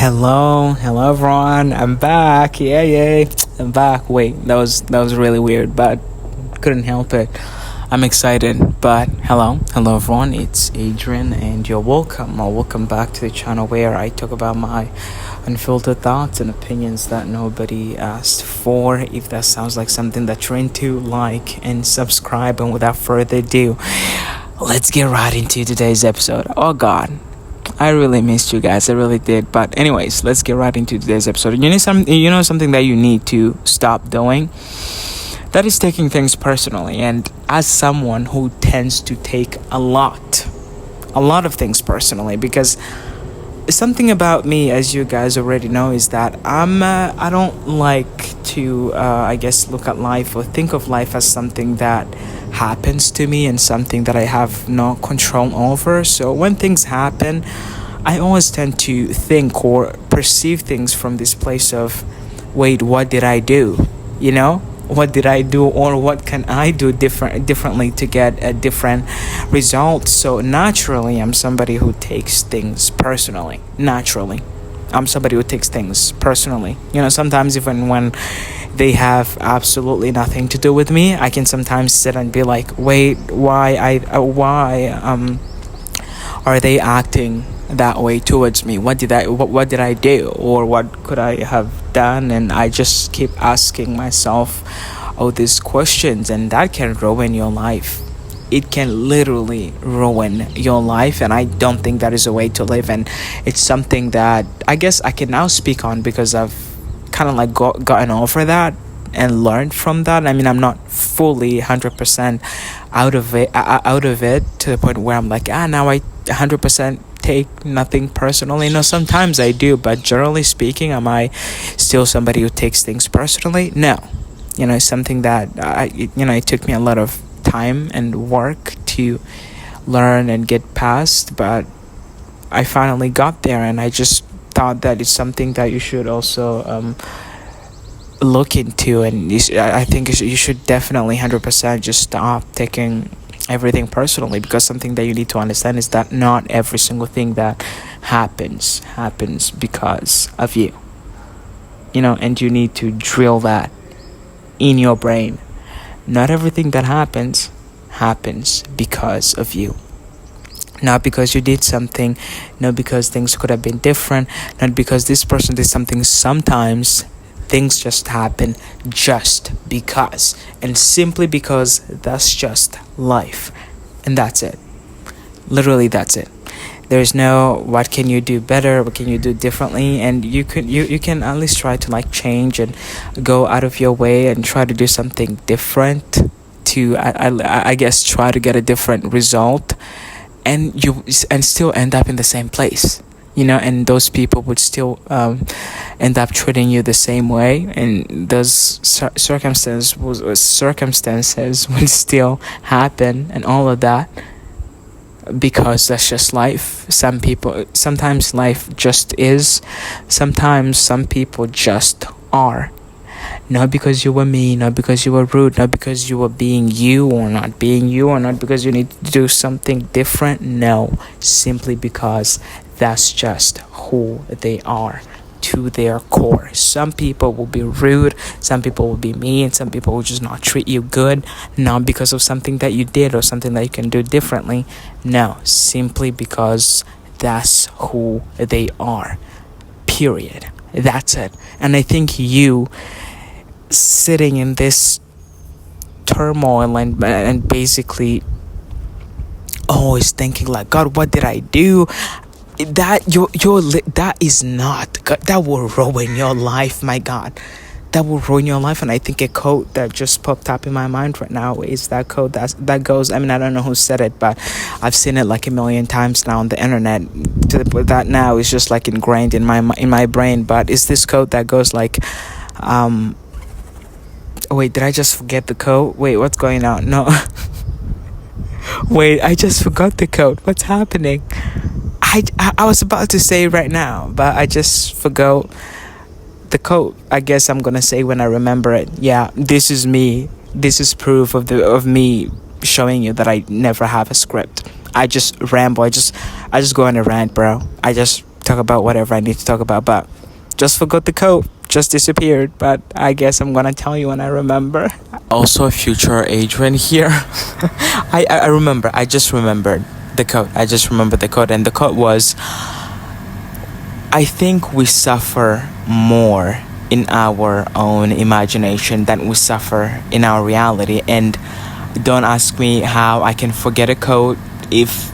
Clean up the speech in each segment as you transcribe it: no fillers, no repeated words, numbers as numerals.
Hello everyone. I'm back. Yeah, I'm back. Wait, that was really weird, but couldn't help it. I'm excited. But hello everyone. It's Adrian, and you're welcome. Or welcome back to the channel where I talk about my unfiltered thoughts and opinions that nobody asked for. If that sounds like something that you're into, like and subscribe. And without further ado, let's get right into today's episode. Oh God, I really missed you guys. I really did. But anyways, let's get right into today's episode. Something that you need to stop doing. That is taking things personally. And as someone who tends to take a lot of things personally, because something about me, as you guys already know, is that I don't like to look at life or think of life as something that happens to me and something that I have no control over. So when things happen, I always tend to think or perceive things from this place of, wait, what did I do? What did I do, or what can I do differently to get a different result? So naturally, I'm somebody who takes things personally. Sometimes even when they have absolutely nothing to do with me, I can sometimes sit and be like, wait, why are they acting that way towards me? What did I do, or what could I have done? And I just keep asking myself all these questions, and that can ruin your life. It can literally ruin your life, and I don't think that is a way to live. And it's something that I guess I can now speak on because I've kind of like gotten over that and learned from that. I mean, I'm not fully 100% out of it to the point where I'm like, now I 100% take nothing personally. No, sometimes I do, but generally speaking, am I still somebody who takes things personally? No. It's something that it took me a lot of time and work to learn and get past, but I finally got there. And I just thought that it's something that you should also look into, and I think you should definitely 100% just stop taking everything personally, because something that you need to understand is that not every single thing that happens because of you. And you need to drill that in your brain. Not everything that happens because of you. Not because you did something, not because things could have been different, not because this person did something. Sometimes things just happen just because, and simply because that's just life. And that's it. Literally, that's it. There's no what can you do better, what can you do differently. And you can at least try to change and go out of your way and try to do something different to I guess try to get a different result, and still end up in the same place. And those people would still end up treating you the same way, and those circumstances would still happen, and all of that, because that's just life. Sometimes life just is. Sometimes some people just are. Not because you were mean, not because you were rude, not because you were being you or not being you, or not because you need to do something different. No, simply because that's just who they are to their core. Some people will be rude, some people will be mean, some people will just not treat you good, not because of something that you did or something that you can do differently. No, simply because that's who they are. Period. That's it. And I think you sitting in this turmoil and basically always thinking like, God, what did I do? That is not God. That will ruin your life. My God, that will ruin your life. And I think a quote that just popped up in my mind right now is that quote that goes, I mean, I don't know who said it, but I've seen it like a million times now on the internet, to the point that now is just like ingrained in my brain. But it's this quote that goes like, wait, did I just forget the quote? Wait, what's going on? No. Wait, I just forgot the quote. What's happening? I was about to say right now, but I just forgot the quote. I guess I'm gonna say when I remember it. Yeah, this is me. This is proof of me showing you that I never have a script. I just ramble. I just go on a rant, bro. I just talk about whatever I need to talk about, but just forgot the code, just disappeared. But I guess I'm gonna tell you when I remember. Also, future Adrian here. I remember. I just remembered the code. And the code was, I think we suffer more in our own imagination than we suffer in our reality. And don't ask me how I can forget a code if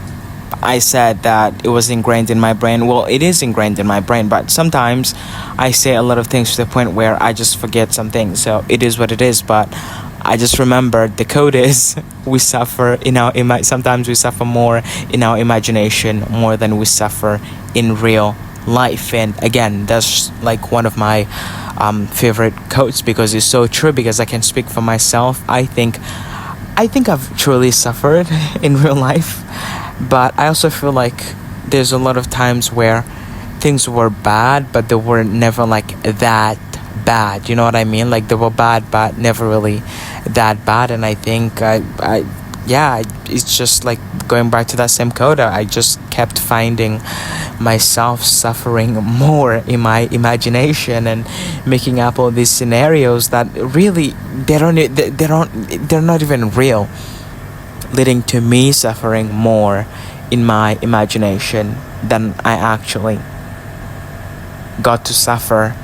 I said that it was ingrained in my brain. Well, it is ingrained in my brain, but sometimes I say a lot of things to the point where I just forget some things. So it is what it is. But I just remembered the code is we suffer in our sometimes we suffer more in our imagination more than we suffer in real life. And again, that's like one of my favorite quotes, because it's so true, because I can speak for myself. I think I've truly suffered in real life, but I also feel like there's a lot of times where things were bad, but they were never like that bad. You know what I mean? Like they were bad, but never really that bad. And I think it's just like going back to that same coda. I just kept finding myself suffering more in my imagination and making up all these scenarios that really they're not even real, leading to me suffering more in my imagination than I actually got to suffer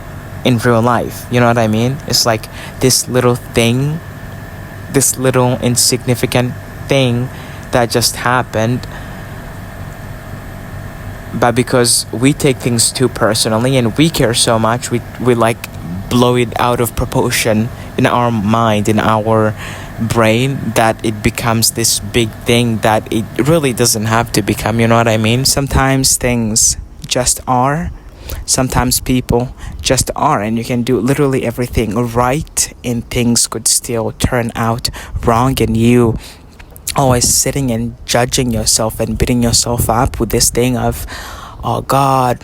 in real life. You know what I mean? It's like this little insignificant thing that just happened, but because we take things too personally and we care so much, we like blow it out of proportion in our mind, in our brain, that it becomes this big thing that it really doesn't have to become. You know what I mean? Sometimes things just are. Sometimes people just are, and you can do literally everything right and things could still turn out wrong, and you always sitting and judging yourself and beating yourself up with this thing of, oh God,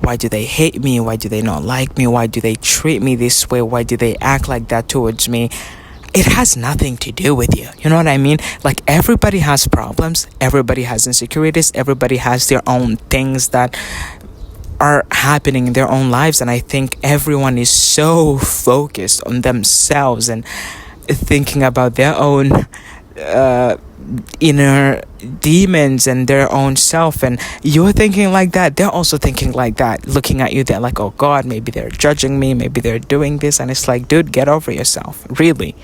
why do they hate me? Why do they not like me? Why do they treat me this way? Why do they act like that towards me? It has nothing to do with you. You know what I mean? Like, everybody has problems. Everybody has insecurities. Everybody has their own things that are happening in their own lives. And I think everyone is so focused on themselves and thinking about their own inner demons and their own self, and you're thinking like that, they're also thinking like that, looking at you, they're like, oh God, maybe they're judging me, maybe they're doing this. And it's like, dude, get over yourself, really.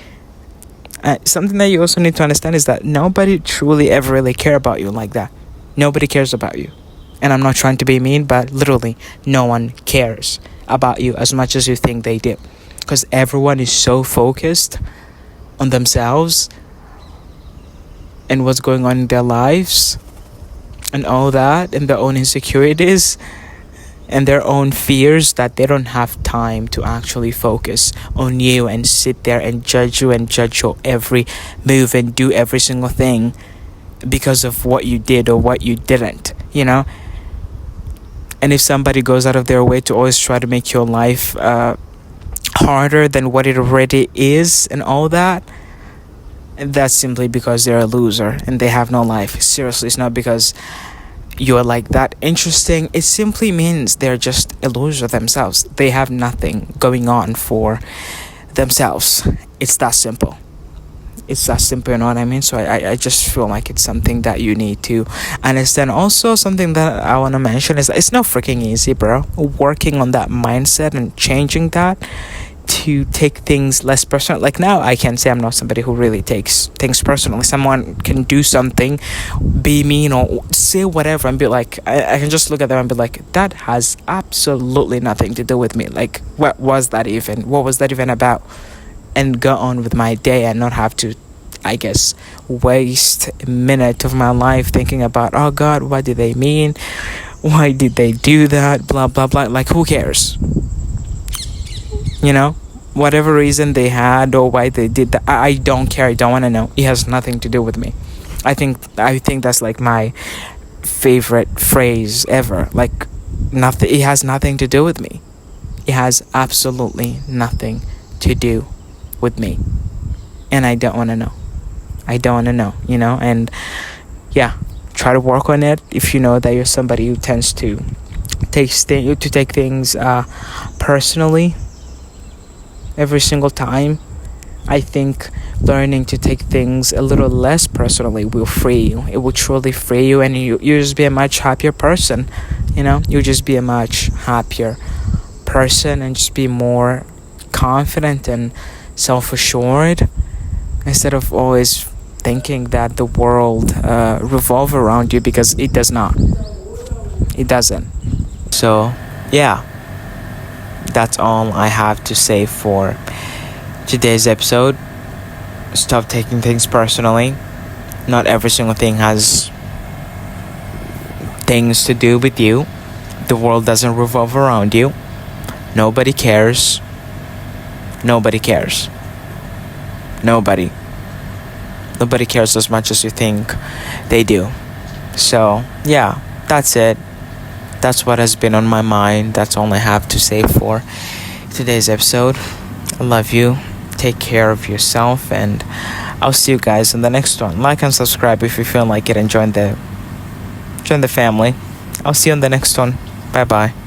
Something that you also need to understand is that nobody truly ever really care about you like that. Nobody cares about you. And I'm not trying to be mean, but literally no one cares about you as much as you think they do, because everyone is so focused on themselves and what's going on in their lives and all that, and their own insecurities and their own fears, that they don't have time to actually focus on you and sit there and judge you and judge your every move and do every single thing because of what you did or what you didn't, you know. And if somebody goes out of their way to always try to make your life harder than what it already is and all that, that's simply because they're a loser and they have no life. Seriously, it's not because you're like that interesting. It simply means they're just a loser themselves. They have nothing going on for themselves. It's that simple. It's that simple, you know what I mean? So I just feel like it's something that you need to understand. Also, something that I want to mention is that it's not freaking easy, bro. Working on that mindset and changing that to take things less personal. Like, now I can say I'm not somebody who really takes things personally. Someone can do something, be mean or say whatever, and be like, I can just look at them and be like, that has absolutely nothing to do with me. Like, what was that even? What was that even about? And go on with my day and not have to, I guess, waste a minute of my life thinking about, oh God, what did they mean? Why did they do that? Blah, blah, blah. Like, who cares? You know, whatever reason they had or why they did that, I don't care. I don't want to know. It has nothing to do with me. I think that's like my favorite phrase ever. Like, nothing. It has nothing to do with me. It has absolutely nothing to do with me, and I don't want to know. I don't want to know, you know. And yeah, try to work on it. If you know that you're somebody who tends to take things personally every single time. I think learning to take things a little less personally will free you. It will truly free you, and you just be a much happier person. You just be a much happier person and just be more confident and self-assured, instead of always thinking that the world revolves around you, because it does not. It doesn't. So yeah, that's all I have to say for today's episode. Stop taking things personally. Not every single thing has things to do with you. The world doesn't revolve around you. Nobody cares. Nobody cares. Nobody cares as much as you think they do. So yeah, that's it. That's what has been on my mind. That's all I have to say for today's episode. I love you. Take care of yourself, and I'll see you guys in the next one. Like and subscribe if you feel like it, and join the family. I'll see you in the next one. Bye bye.